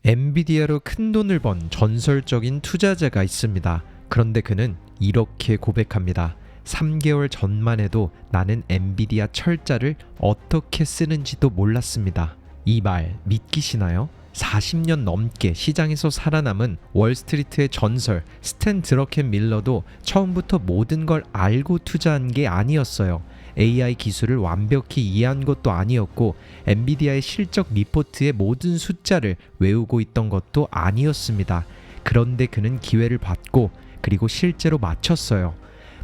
엔비디아로 큰 돈을 번 전설적인 투자자가 있습니다. 그런데 그는 이렇게 고백합니다. 3개월 전만 해도 나는 엔비디아 철자를 어떻게 쓰는지도 몰랐습니다. 이 말 믿기시나요? 40년 넘게 시장에서 살아남은 월스트리트의 전설 스탠 드러켄밀러도 처음부터 모든 걸 알고 투자한 게 아니었어요. AI 기술을 완벽히 이해한 것도 아니었고 엔비디아의 실적 리포트의 모든 숫자를 외우고 있던 것도 아니었습니다. 그런데 그는 기회를 받고 그리고 실제로 맞췄어요.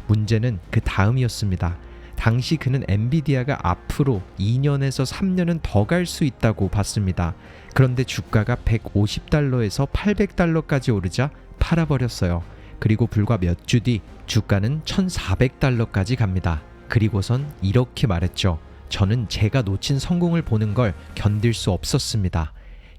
문제는 그 다음이었습니다. 당시 그는 엔비디아가 앞으로 2년에서 3년은 더 갈 수 있다고 봤습니다. 그런데 주가가 150달러에서 800달러까지 오르자 팔아버렸어요. 그리고 불과 몇 주 뒤 주가는 1400달러까지 갑니다. 그리고선 이렇게 말했죠. 저는 제가 놓친 성공을 보는 걸 견딜 수 없었습니다.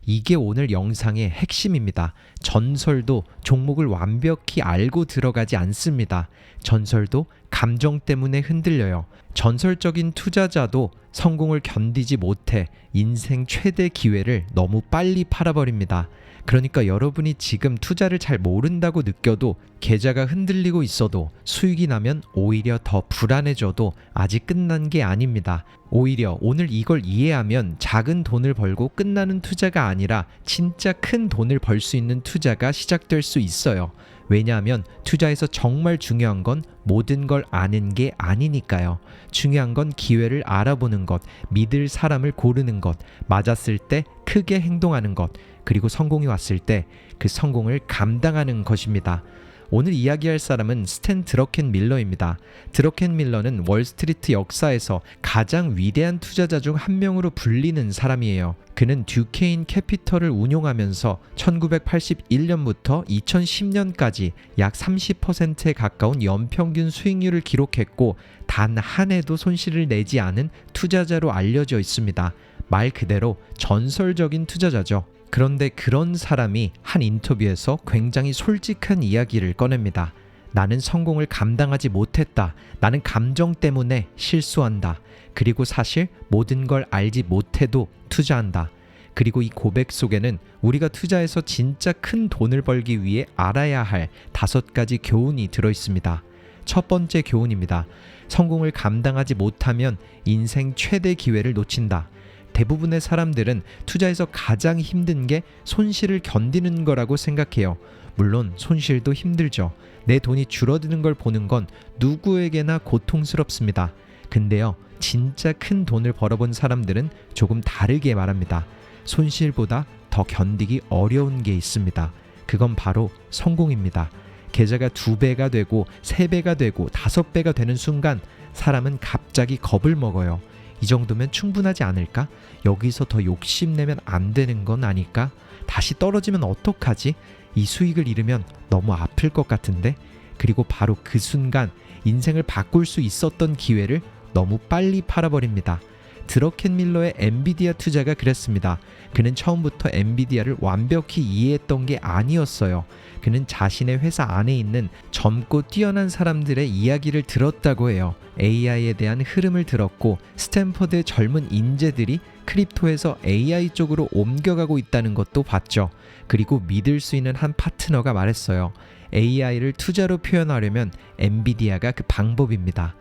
이게 오늘 영상의 핵심입니다. 전설도 종목을 완벽히 알고 들어가지 않습니다. 전설도 감정 때문에 흔들려요. 전설적인 투자자도 성공을 견디지 못해 인생 최대 기회를 너무 빨리 팔아버립니다. 그러니까 여러분이 지금 투자를 잘 모른다고 느껴도 계좌가 흔들리고 있어도 수익이 나면 오히려 더 불안해져도 아직 끝난 게 아닙니다. 오히려 오늘 이걸 이해하면 작은 돈을 벌고 끝나는 투자가 아니라 진짜 큰 돈을 벌 수 있는 투자가 시작될 수 있어요. 왜냐하면 투자에서 정말 중요한 건 모든 걸 아는 게 아니니까요. 중요한 건 기회를 알아보는 것, 믿을 사람을 고르는 것, 맞았을 때 크게 행동하는 것, 그리고 성공이 왔을 때 그 성공을 감당하는 것입니다. 오늘 이야기할 사람은 스탠 드러켄밀러입니다. 드러켄밀러는 월스트리트 역사에서 가장 위대한 투자자 중 한 명으로 불리는 사람이에요. 그는 듀케인 캐피털을 운용하면서 1981년부터 2010년까지 약 30%에 가까운 연평균 수익률을 기록했고 단 한 해도 손실을 내지 않은 투자자로 알려져 있습니다. 말 그대로 전설적인 투자자죠. 그런데 그런 사람이 한 인터뷰에서 굉장히 솔직한 이야기를 꺼냅니다. 나는 성공을 감당하지 못했다. 나는 감정 때문에 실수한다. 그리고 사실 모든 걸 알지 못해도 투자한다. 그리고 이 고백 속에는 우리가 투자해서 진짜 큰 돈을 벌기 위해 알아야 할 5가지 교훈이 들어있습니다. 첫 번째 교훈입니다. 성공을 감당하지 못하면 인생 최대 기회를 놓친다. 대부분의 사람들은 투자에서 가장 힘든 게 손실을 견디는 거라고 생각해요. 물론 손실도 힘들죠. 내 돈이 줄어드는 걸 보는 건 누구에게나 고통스럽습니다. 근데요, 진짜 큰 돈을 벌어본 사람들은 조금 다르게 말합니다. 손실보다 더 견디기 어려운 게 있습니다. 그건 바로 성공입니다. 계좌가 2배가 되고 3배가 되고 5배가 되는 순간 사람은 갑자기 겁을 먹어요. 이 정도면 충분하지 않을까? 여기서 더 욕심내면 안 되는 건 아닐까? 다시 떨어지면 어떡하지? 이 수익을 잃으면 너무 아플 것 같은데? 그리고 바로 그 순간 인생을 바꿀 수 있었던 기회를 너무 빨리 팔아버립니다. 드러켄밀러의 엔비디아 투자가 그랬습니다. 그는 처음부터 엔비디아를 완벽히 이해했던 게 아니었어요. 그는 자신의 회사 안에 있는 젊고 뛰어난 사람들의 이야기를 들었다고 해요. AI에 대한 흐름을 들었고 스탠퍼드의 젊은 인재들이 크립토에서 AI 쪽으로 옮겨가고 있다는 것도 봤죠. 그리고 믿을 수 있는 한 파트너가 말했어요. AI를 투자로 표현하려면 엔비디아가 그 방법입니다.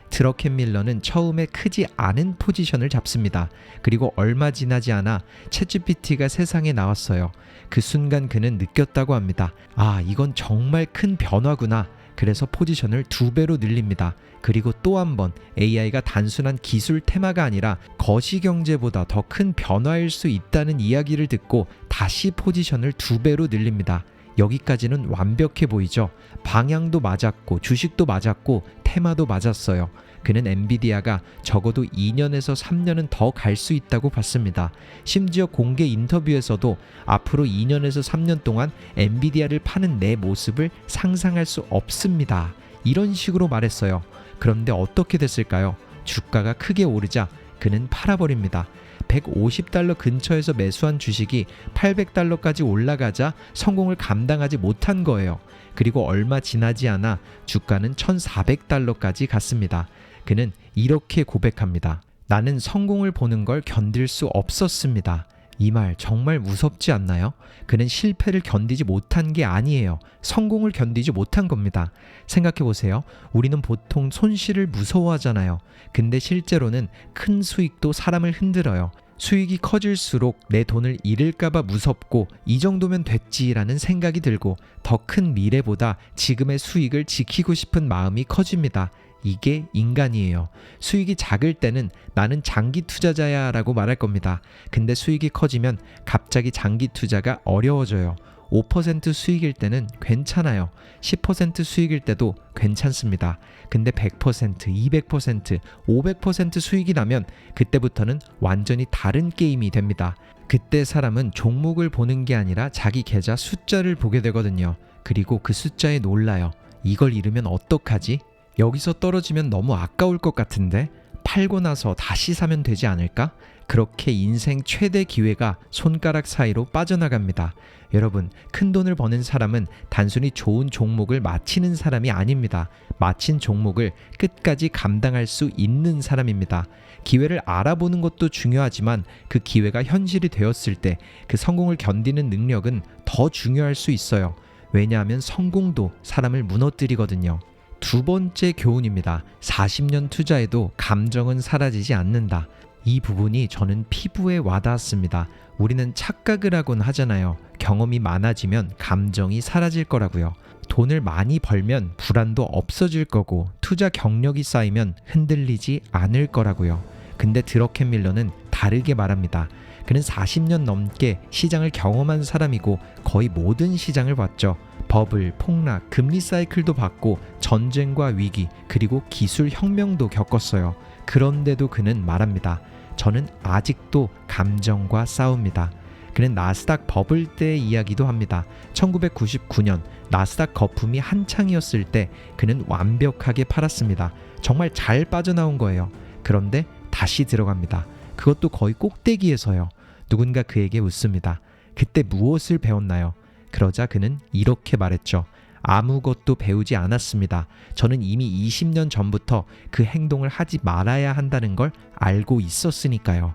드러켄밀러는 처음에 크지 않은 포지션을 잡습니다. 그리고 얼마 지나지 않아 챗GPT가 세상에 나왔어요. 그 순간 그는 느꼈다고 합니다. 아, 이건 정말 큰 변화구나. 그래서 포지션을 2배로 늘립니다. 그리고 또 한 번 AI가 단순한 기술 테마가 아니라 거시경제보다 더 큰 변화일 수 있다는 이야기를 듣고 다시 포지션을 2배로 늘립니다. 여기까지는 완벽해 보이죠? 방향도 맞았고 주식도 맞았고 테마도 맞았어요. 그는 엔비디아가 적어도 2년에서 3년은 더 갈 수 있다고 봤습니다. 심지어 공개 인터뷰에서도 앞으로 2년에서 3년 동안 엔비디아를 파는 내 모습을 상상할 수 없습니다. 이런 식으로 말했어요. 그런데 어떻게 됐을까요? 주가가 크게 오르자 그는 팔아버립니다. 150달러 근처에서 매수한 주식이 800달러까지 올라가자 성공을 감당하지 못한 거예요. 그리고 얼마 지나지 않아 주가는 1400달러까지 갔습니다. 그는 이렇게 고백합니다. 나는 성공을 보는 걸 견딜 수 없었습니다. 이 말 정말 무섭지 않나요? 그는 실패를 견디지 못한 게 아니에요. 성공을 견디지 못한 겁니다. 생각해보세요. 우리는 보통 손실을 무서워하잖아요. 근데 실제로는 큰 수익도 사람을 흔들어요. 수익이 커질수록 내 돈을 잃을까봐 무섭고 이 정도면 됐지라는 생각이 들고 더 큰 미래보다 지금의 수익을 지키고 싶은 마음이 커집니다. 이게 인간이에요. 수익이 작을 때는 나는 장기 투자자야 라고 말할 겁니다. 근데 수익이 커지면 갑자기 장기 투자가 어려워져요. 5% 수익일 때는 괜찮아요. 10% 수익일 때도 괜찮습니다. 근데 100%, 200%, 500% 수익이 나면 그때부터는 완전히 다른 게임이 됩니다. 그때 사람은 종목을 보는 게 아니라 자기 계좌 숫자를 보게 되거든요. 그리고 그 숫자에 놀라요. 이걸 잃으면 어떡하지? 여기서 떨어지면 너무 아까울 것 같은데 팔고 나서 다시 사면 되지 않을까? 그렇게 인생 최대 기회가 손가락 사이로 빠져나갑니다. 여러분, 큰 돈을 버는 사람은 단순히 좋은 종목을 마치는 사람이 아닙니다. 마친 종목을 끝까지 감당할 수 있는 사람입니다. 기회를 알아보는 것도 중요하지만 그 기회가 현실이 되었을 때 그 성공을 견디는 능력은 더 중요할 수 있어요. 왜냐하면 성공도 사람을 무너뜨리거든요. 두 번째 교훈입니다. 40년 투자해도 감정은 사라지지 않는다. 이 부분이 저는 피부에 와닿았습니다. 우리는 착각을 하곤 하잖아요. 경험이 많아지면 감정이 사라질 거라고요. 돈을 많이 벌면 불안도 없어질 거고 투자 경력이 쌓이면 흔들리지 않을 거라고요. 근데 드러켄 밀러는 다르게 말합니다. 그는 40년 넘게 시장을 경험한 사람이고 거의 모든 시장을 봤죠. 버블, 폭락, 금리 사이클도 봤고 전쟁과 위기, 그리고 기술 혁명도 겪었어요. 그런데도 그는 말합니다. 저는 아직도 감정과 싸웁니다. 그는 나스닥 버블 때의 이야기도 합니다. 1999년 나스닥 거품이 한창이었을 때 그는 완벽하게 팔았습니다. 정말 잘 빠져나온 거예요. 그런데 다시 들어갑니다. 그것도 거의 꼭대기에서요. 누군가 그에게 웃습니다. 그때 무엇을 배웠나요? 그러자 그는 이렇게 말했죠. 아무것도 배우지 않았습니다. 저는 이미 20년 전부터 그 행동을 하지 말아야 한다는 걸 알고 있었으니까요.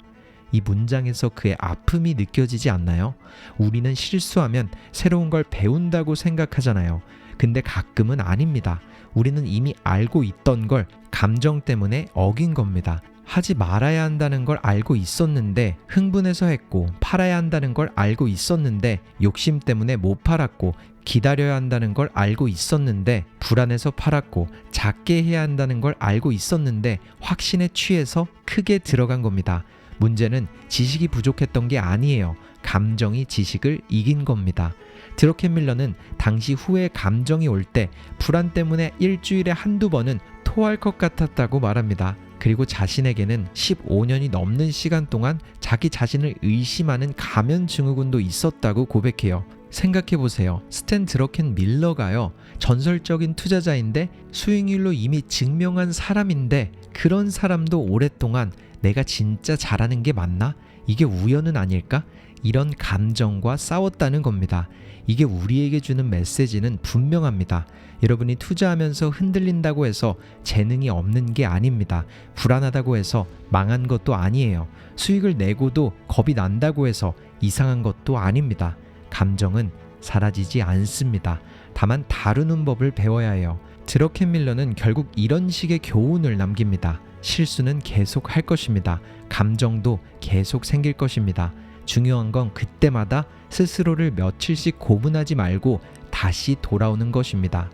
이 문장에서 그의 아픔이 느껴지지 않나요? 우리는 실수하면 새로운 걸 배운다고 생각하잖아요. 근데 가끔은 아닙니다. 우리는 이미 알고 있던 걸 감정 때문에 어긴 겁니다. 하지 말아야 한다는 걸 알고 있었는데 흥분해서 했고, 팔아야 한다는 걸 알고 있었는데 욕심 때문에 못 팔았고, 기다려야 한다는 걸 알고 있었는데 불안해서 팔았고, 작게 해야 한다는 걸 알고 있었는데 확신에 취해서 크게 들어간 겁니다. 문제는 지식이 부족했던 게 아니에요. 감정이 지식을 이긴 겁니다. 드러켄 밀러는 당시 후에 감정이 올 때 불안 때문에 일주일에 한두 번은 토할 것 같았다고 말합니다. 그리고 자신에게는 15년이 넘는 시간 동안 자기 자신을 의심하는 가면 증후군도 있었다고 고백해요. 생각해보세요. 스탠 드러켄 밀러가요. 전설적인 투자자인데 수익률로 이미 증명한 사람인데 그런 사람도 오랫동안 내가 진짜 잘하는 게 맞나? 이게 우연은 아닐까? 이런 감정과 싸웠다는 겁니다. 이게 우리에게 주는 메시지는 분명합니다. 여러분이 투자하면서 흔들린다고 해서 재능이 없는 게 아닙니다. 불안하다고 해서 망한 것도 아니에요. 수익을 내고도 겁이 난다고 해서 이상한 것도 아닙니다. 감정은 사라지지 않습니다. 다만 다루는 법을 배워야 해요. 드러켄 밀러는 결국 이런 식의 교훈을 남깁니다. 실수는 계속 할 것입니다. 감정도 계속 생길 것입니다. 중요한 건 그때마다 스스로를 며칠씩 고문하지 말고 다시 돌아오는 것입니다.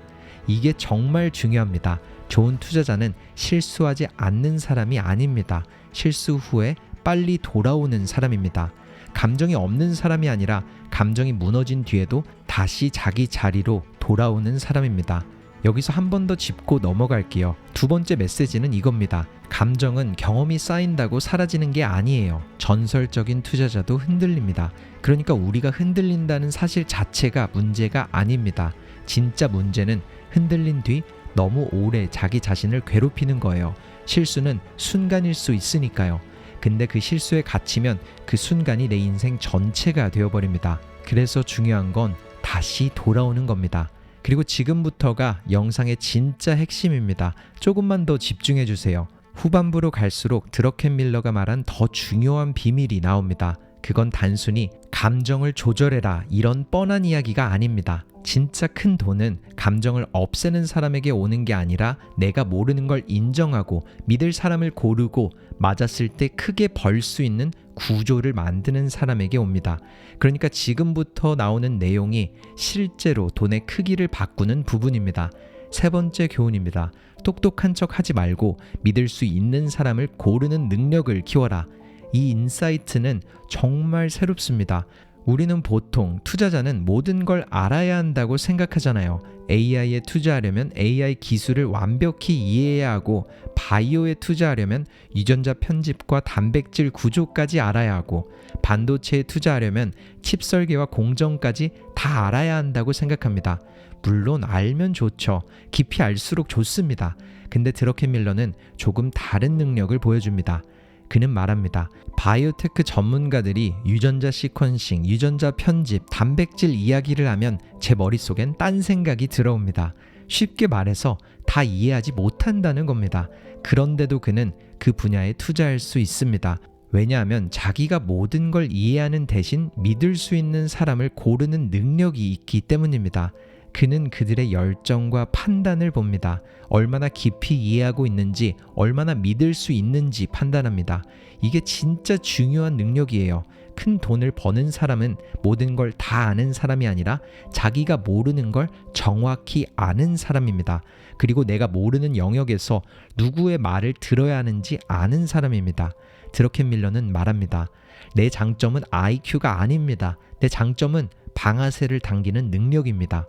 이게 정말 중요합니다. 좋은 투자자는 실수하지 않는 사람이 아닙니다. 실수 후에 빨리 돌아오는 사람입니다. 감정이 없는 사람이 아니라 감정이 무너진 뒤에도 다시 자기 자리로 돌아오는 사람입니다. 여기서 한 번 더 짚고 넘어갈게요. 두 번째 메시지는 이겁니다. 감정은 경험이 쌓인다고 사라지는 게 아니에요. 전설적인 투자자도 흔들립니다. 그러니까 우리가 흔들린다는 사실 자체가 문제가 아닙니다. 진짜 문제는 흔들린 뒤 너무 오래 자기 자신을 괴롭히는 거예요. 실수는 순간일 수 있으니까요. 근데 그 실수에 갇히면 그 순간이 내 인생 전체가 되어버립니다. 그래서 중요한 건 다시 돌아오는 겁니다. 그리고 지금부터가 영상의 진짜 핵심입니다. 조금만 더 집중해주세요. 후반부로 갈수록 드러켄 밀러가 말한 더 중요한 비밀이 나옵니다. 그건 단순히 감정을 조절해라 이런 뻔한 이야기가 아닙니다. 진짜 큰 돈은 감정을 없애는 사람에게 오는 게 아니라 내가 모르는 걸 인정하고 믿을 사람을 고르고 맞았을 때 크게 벌 수 있는 구조를 만드는 사람에게 옵니다. 그러니까 지금부터 나오는 내용이 실제로 돈의 크기를 바꾸는 부분입니다. 세 번째 교훈입니다. 똑똑한 척 하지 말고 믿을 수 있는 사람을 고르는 능력을 키워라. 이 인사이트는 정말 새롭습니다. 우리는 보통 투자자는 모든 걸 알아야 한다고 생각하잖아요. AI에 투자하려면 AI 기술을 완벽히 이해해야 하고, 바이오에 투자하려면 유전자 편집과 단백질 구조까지 알아야 하고, 반도체에 투자하려면 칩 설계와 공정까지 다 알아야 한다고 생각합니다. 물론 알면 좋죠. 깊이 알수록 좋습니다. 근데 드러켄 밀러는 조금 다른 능력을 보여줍니다. 그는 말합니다. 바이오테크 전문가들이 유전자 시퀀싱, 유전자 편집, 단백질 이야기를 하면 제 머릿속엔 딴 생각이 들어옵니다. 쉽게 말해서 다 이해하지 못한다는 겁니다. 그런데도 그는 그 분야에 투자할 수 있습니다. 왜냐하면 자기가 모든 걸 이해하는 대신 믿을 수 있는 사람을 고르는 능력이 있기 때문입니다. 그는 그들의 열정과 판단을 봅니다. 얼마나 깊이 이해하고 있는지, 얼마나 믿을 수 있는지 판단합니다. 이게 진짜 중요한 능력이에요. 큰 돈을 버는 사람은 모든 걸 다 아는 사람이 아니라 자기가 모르는 걸 정확히 아는 사람입니다. 그리고 내가 모르는 영역에서 누구의 말을 들어야 하는지 아는 사람입니다. 드러켄 밀러는 말합니다. 내 장점은 IQ가 아닙니다. 내 장점은 방아쇠를 당기는 능력입니다.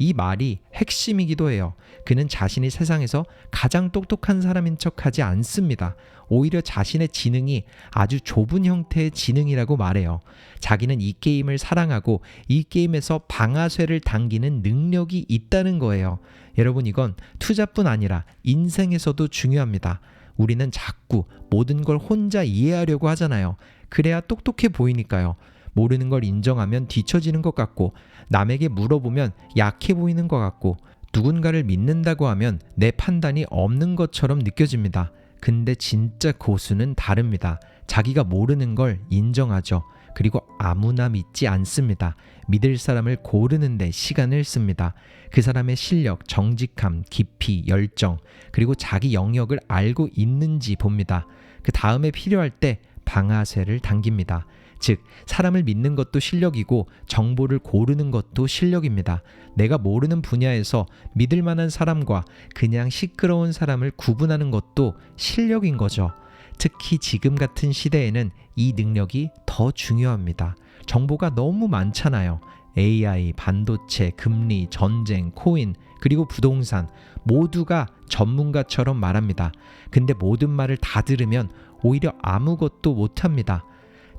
이 말이 핵심이기도 해요. 그는 자신이 세상에서 가장 똑똑한 사람인 척하지 않습니다. 오히려 자신의 지능이 아주 좁은 형태의 지능이라고 말해요. 자기는 이 게임을 사랑하고 이 게임에서 방아쇠를 당기는 능력이 있다는 거예요. 여러분, 이건 투자뿐 아니라 인생에서도 중요합니다. 우리는 자꾸 모든 걸 혼자 이해하려고 하잖아요. 그래야 똑똑해 보이니까요. 모르는 걸 인정하면 뒤처지는 것 같고, 남에게 물어보면 약해 보이는 것 같고, 누군가를 믿는다고 하면 내 판단이 없는 것처럼 느껴집니다. 근데 진짜 고수는 다릅니다. 자기가 모르는 걸 인정하죠. 그리고 아무나 믿지 않습니다. 믿을 사람을 고르는데 시간을 씁니다. 그 사람의 실력, 정직함, 깊이, 열정, 그리고 자기 영역을 알고 있는지 봅니다. 그 다음에 필요할 때 방아쇠를 당깁니다. 즉, 사람을 믿는 것도 실력이고 정보를 고르는 것도 실력입니다. 내가 모르는 분야에서 믿을 만한 사람과 그냥 시끄러운 사람을 구분하는 것도 실력인 거죠. 특히 지금 같은 시대에는 이 능력이 더 중요합니다. 정보가 너무 많잖아요. AI, 반도체, 금리, 전쟁, 코인, 그리고 부동산 모두가 전문가처럼 말합니다. 근데 모든 말을 다 들으면 오히려 아무것도 못합니다.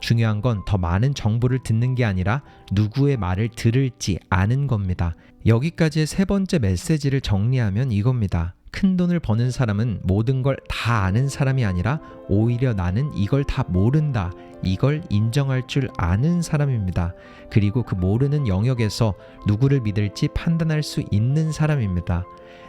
중요한 건 더 많은 정보를 듣는 게 아니라 누구의 말을 들을지 아는 겁니다. 여기까지의 세 번째 메시지를 정리하면 이겁니다. 큰 돈을 버는 사람은 모든 걸 다 아는 사람이 아니라 오히려 나는 이걸 다 모른다, 이걸 인정할 줄 아는 사람입니다. 그리고 그 모르는 영역에서 누구를 믿을지 판단할 수 있는 사람입니다.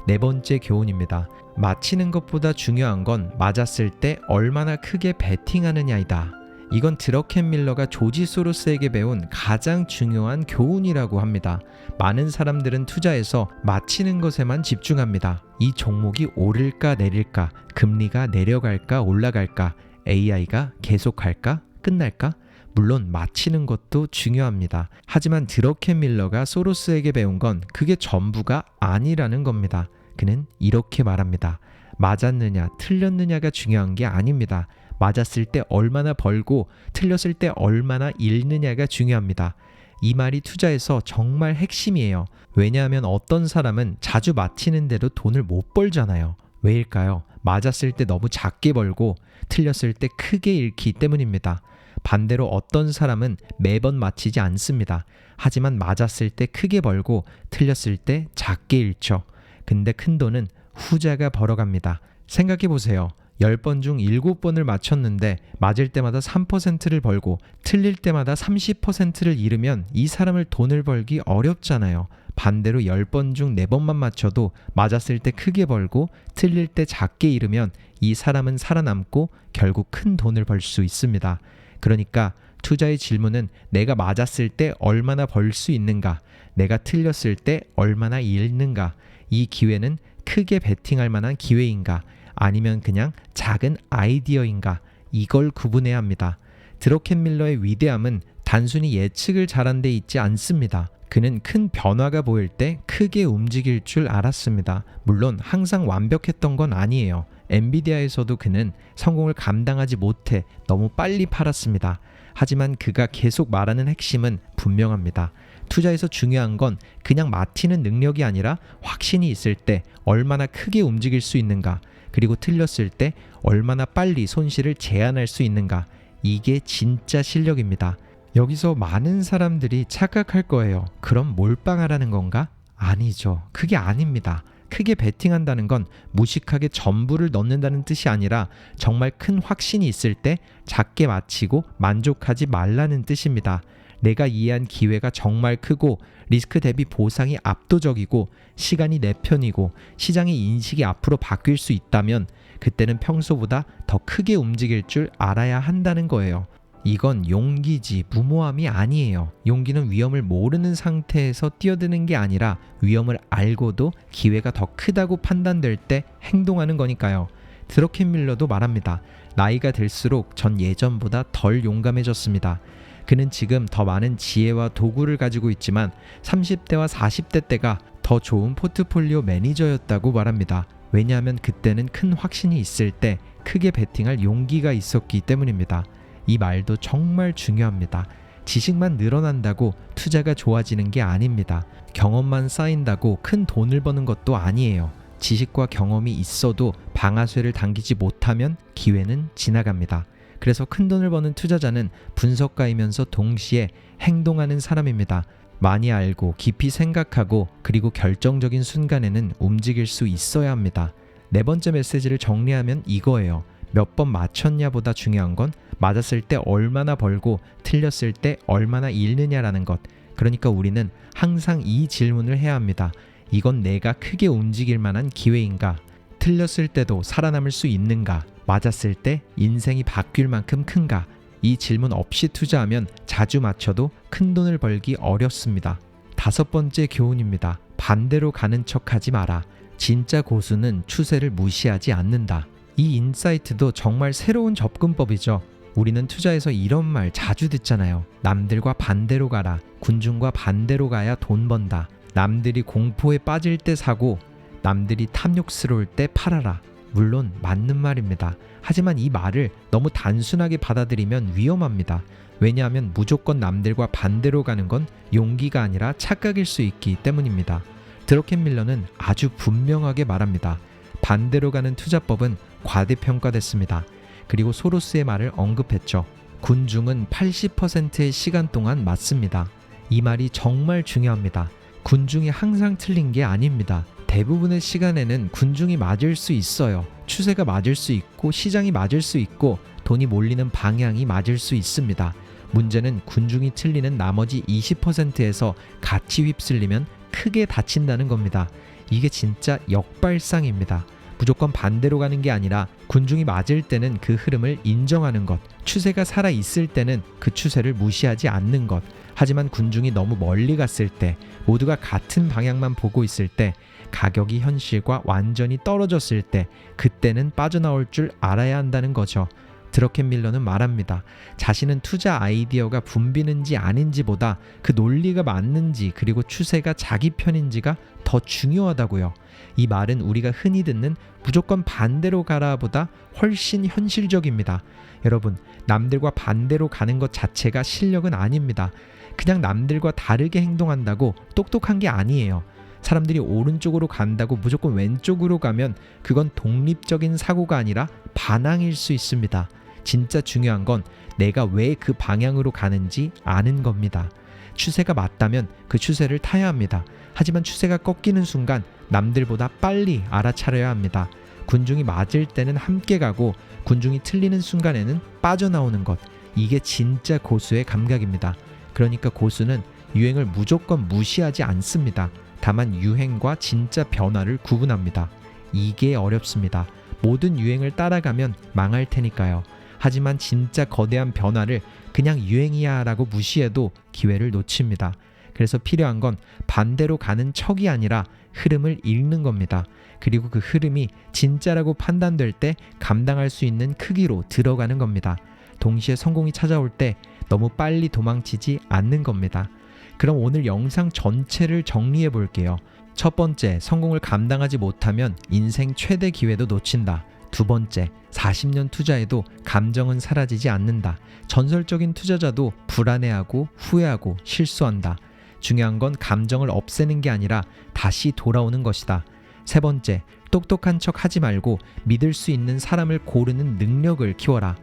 네 번째 교훈입니다. 맞히는 것보다 중요한 건 맞았을 때 얼마나 크게 베팅하느냐이다. 이건 드러켄 밀러가 조지 소로스에게 배운 가장 중요한 교훈이라고 합니다. 많은 사람들은 투자에서 맞히는 것에만 집중합니다. 이 종목이 오를까 내릴까, 금리가 내려갈까 올라갈까, AI가 계속할까 끝날까? 물론 맞히는 것도 중요합니다. 하지만 드러켄 밀러가 소로스에게 배운 건 그게 전부가 아니라는 겁니다. 그는 이렇게 말합니다. 맞았느냐 틀렸느냐가 중요한 게 아닙니다. 맞았을 때 얼마나 벌고 틀렸을 때 얼마나 잃느냐가 중요합니다. 이 말이 투자에서 정말 핵심이에요. 왜냐하면 어떤 사람은 자주 맞히는데도 돈을 못 벌잖아요. 왜일까요? 맞았을 때 너무 작게 벌고 틀렸을 때 크게 잃기 때문입니다. 반대로 어떤 사람은 매번 맞히지 않습니다. 하지만 맞았을 때 크게 벌고 틀렸을 때 작게 잃죠. 근데 큰 돈은 후자가 벌어갑니다. 생각해보세요. 10번 중 7번을 맞췄는데 맞을 때마다 3%를 벌고 틀릴 때마다 30%를 잃으면 이 사람을 돈을 벌기 어렵잖아요. 반대로 10번 중 4번만 맞춰도 맞았을 때 크게 벌고 틀릴 때 작게 잃으면 이 사람은 살아남고 결국 큰 돈을 벌 수 있습니다. 그러니까 투자의 질문은 내가 맞았을 때 얼마나 벌 수 있는가, 내가 틀렸을 때 얼마나 잃는가, 이 기회는 크게 베팅할 만한 기회인가, 아니면 그냥 작은 아이디어인가, 이걸 구분해야 합니다. 드러켄밀러의 위대함은 단순히 예측을 잘한 데 있지 않습니다. 그는 큰 변화가 보일 때 크게 움직일 줄 알았습니다. 물론 항상 완벽했던 건 아니에요. 엔비디아에서도 그는 성공을 감당하지 못해 너무 빨리 팔았습니다. 하지만 그가 계속 말하는 핵심은 분명합니다. 투자에서 중요한 건 그냥 맞히는 능력이 아니라 확신이 있을 때 얼마나 크게 움직일 수 있는가, 그리고 틀렸을 때 얼마나 빨리 손실을 제한할 수 있는가, 이게 진짜 실력입니다. 여기서 많은 사람들이 착각할 거예요. 그럼 몰빵하라는 건가? 아니죠. 그게 아닙니다. 크게 베팅한다는 건 무식하게 전부를 넣는다는 뜻이 아니라 정말 큰 확신이 있을 때 작게 맞히고 만족하지 말라는 뜻입니다. 내가 이해한 기회가 정말 크고 리스크 대비 보상이 압도적이고 시간이 내 편이고 시장의 인식이 앞으로 바뀔 수 있다면 그때는 평소보다 더 크게 움직일 줄 알아야 한다는 거예요. 이건 용기지 무모함이 아니에요. 용기는 위험을 모르는 상태에서 뛰어드는 게 아니라 위험을 알고도 기회가 더 크다고 판단될 때 행동하는 거니까요. 드러켄밀러도 말합니다. 나이가 들수록 전 예전보다 덜 용감해졌습니다. 그는 지금 더 많은 지혜와 도구를 가지고 있지만 30대와 40대 때가 더 좋은 포트폴리오 매니저였다고 말합니다. 왜냐하면 그때는 큰 확신이 있을 때 크게 베팅할 용기가 있었기 때문입니다. 이 말도 정말 중요합니다. 지식만 늘어난다고 투자가 좋아지는 게 아닙니다. 경험만 쌓인다고 큰 돈을 버는 것도 아니에요. 지식과 경험이 있어도 방아쇠를 당기지 못하면 기회는 지나갑니다. 그래서 큰 돈을 버는 투자자는 분석가이면서 동시에 행동하는 사람입니다. 많이 알고 깊이 생각하고 그리고 결정적인 순간에는 움직일 수 있어야 합니다. 네 번째 메시지를 정리하면 이거예요. 몇 번 맞췄냐보다 중요한 건 맞았을 때 얼마나 벌고 틀렸을 때 얼마나 잃느냐라는 것. 그러니까 우리는 항상 이 질문을 해야 합니다. 이건 내가 크게 움직일 만한 기회인가? 틀렸을 때도 살아남을 수 있는가? 맞았을 때 인생이 바뀔 만큼 큰가? 이 질문 없이 투자하면 자주 맞춰도 큰 돈을 벌기 어렵습니다. 다섯 번째 교훈입니다. 반대로 가는 척하지 마라. 진짜 고수는 추세를 무시하지 않는다. 이 인사이트도 정말 새로운 접근법이죠. 우리는 투자에서 이런 말 자주 듣잖아요. 남들과 반대로 가라. 군중과 반대로 가야 돈 번다. 남들이 공포에 빠질 때 사고 남들이 탐욕스러울 때 팔아라. 물론 맞는 말입니다. 하지만 이 말을 너무 단순하게 받아들이면 위험합니다. 왜냐하면 무조건 남들과 반대로 가는 건 용기가 아니라 착각일 수 있기 때문입니다. 드러켄밀러는 아주 분명하게 말합니다. 반대로 가는 투자법은 과대평가됐습니다. 그리고 소로스의 말을 언급했죠. 군중은 80%의 시간 동안 맞습니다. 이 말이 정말 중요합니다. 군중이 항상 틀린 게 아닙니다. 대부분의 시간에는 군중이 맞을 수 있어요. 추세가 맞을 수 있고 시장이 맞을 수 있고 돈이 몰리는 방향이 맞을 수 있습니다. 문제는 군중이 틀리는 나머지 20%에서 같이 휩쓸리면 크게 다친다는 겁니다. 이게 진짜 역발상입니다. 무조건 반대로 가는 게 아니라 군중이 맞을 때는 그 흐름을 인정하는 것, 추세가 살아있을 때는 그 추세를 무시하지 않는 것. 하지만 군중이 너무 멀리 갔을 때, 모두가 같은 방향만 보고 있을 때, 가격이 현실과 완전히 떨어졌을 때, 그때는 빠져나올 줄 알아야 한다는 거죠. 드러켄밀러는 말합니다. 자신은 투자 아이디어가 붐비는지 아닌지보다 그 논리가 맞는지 그리고 추세가 자기 편인지가 더 중요하다고요. 이 말은 우리가 흔히 듣는 무조건 반대로 가라보다 훨씬 현실적입니다. 여러분, 남들과 반대로 가는 것 자체가 실력은 아닙니다. 그냥 남들과 다르게 행동한다고 똑똑한 게 아니에요. 사람들이 오른쪽으로 간다고 무조건 왼쪽으로 가면 그건 독립적인 사고가 아니라 반항일 수 있습니다. 진짜 중요한 건 내가 왜 그 방향으로 가는지 아는 겁니다. 추세가 맞다면 그 추세를 타야 합니다. 하지만 추세가 꺾이는 순간 남들보다 빨리 알아차려야 합니다. 군중이 맞을 때는 함께 가고 군중이 틀리는 순간에는 빠져나오는 것. 이게 진짜 고수의 감각입니다. 그러니까 고수는 유행을 무조건 무시하지 않습니다. 다만 유행과 진짜 변화를 구분합니다. 이게 어렵습니다. 모든 유행을 따라가면 망할 테니까요. 하지만 진짜 거대한 변화를 그냥 유행이야 라고 무시해도 기회를 놓칩니다. 그래서 필요한 건 반대로 가는 척이 아니라 흐름을 읽는 겁니다. 그리고 그 흐름이 진짜라고 판단될 때 감당할 수 있는 크기로 들어가는 겁니다. 동시에 성공이 찾아올 때 너무 빨리 도망치지 않는 겁니다. 그럼 오늘 영상 전체를 정리해 볼게요. 첫 번째, 성공을 감당하지 못하면 인생 최대 기회도 놓친다. 두 번째, 40년 투자해도 감정은 사라지지 않는다. 전설적인 투자자도 불안해하고 후회하고 실수한다. 중요한 건 감정을 없애는 게 아니라 다시 돌아오는 것이다. 세 번째, 똑똑한 척 하지 말고 믿을 수 있는 사람을 고르는 능력을 키워라.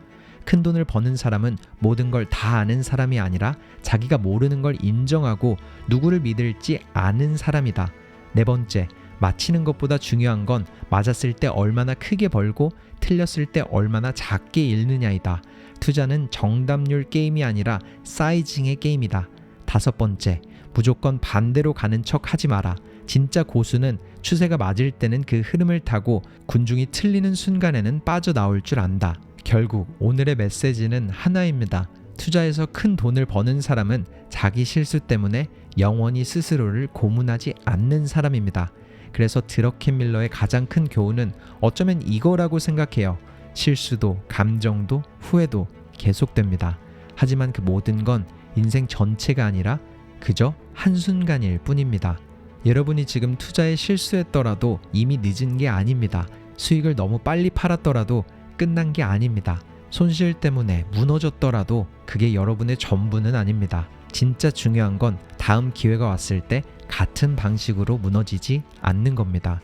큰 돈을 버는 사람은 모든 걸 다 아는 사람이 아니라 자기가 모르는 걸 인정하고 누구를 믿을지 아는 사람이다. 네 번째, 맞히는 것보다 중요한 건 맞았을 때 얼마나 크게 벌고 틀렸을 때 얼마나 작게 잃느냐이다. 투자는 정답률 게임이 아니라 사이징의 게임이다. 다섯 번째, 무조건 반대로 가는 척 하지 마라. 진짜 고수는 추세가 맞을 때는 그 흐름을 타고 군중이 틀리는 순간에는 빠져나올 줄 안다. 결국 오늘의 메시지는 하나입니다. 투자에서 큰 돈을 버는 사람은 자기 실수 때문에 영원히 스스로를 고문하지 않는 사람입니다. 그래서 드러켄 밀러의 가장 큰 교훈은 어쩌면 이거라고 생각해요. 실수도 감정도 후회도 계속됩니다. 하지만 그 모든 건 인생 전체가 아니라 그저 한순간일 뿐입니다. 여러분이 지금 투자에 실수했더라도 이미 늦은 게 아닙니다. 수익을 너무 빨리 팔았더라도 끝난 게 아닙니다. 손실 때문에 무너졌더라도 그게 여러분의 전부는 아닙니다. 진짜 중요한 건 다음 기회가 왔을 때 같은 방식으로 무너지지 않는 겁니다.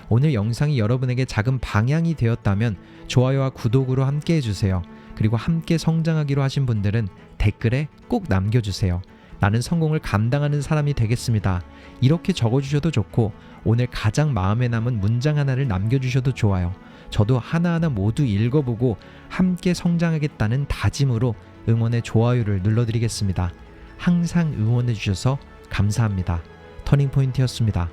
오늘 영상이 여러분에게 작은 방향이 되었다면 좋아요와 구독으로 함께 해주세요. 그리고 함께 성장하기로 하신 분들은 댓글에 꼭 남겨주세요. 나는 성공을 감당하는 사람이 되겠습니다. 이렇게 적어주셔도 좋고 오늘 가장 마음에 남은 문장 하나를 남겨주셔도 좋아요. 저도 하나하나 모두 읽어보고 함께 성장하겠다는 다짐으로 응원의 좋아요를 눌러드리겠습니다. 항상 응원해주셔서 감사합니다. 터닝포인트였습니다.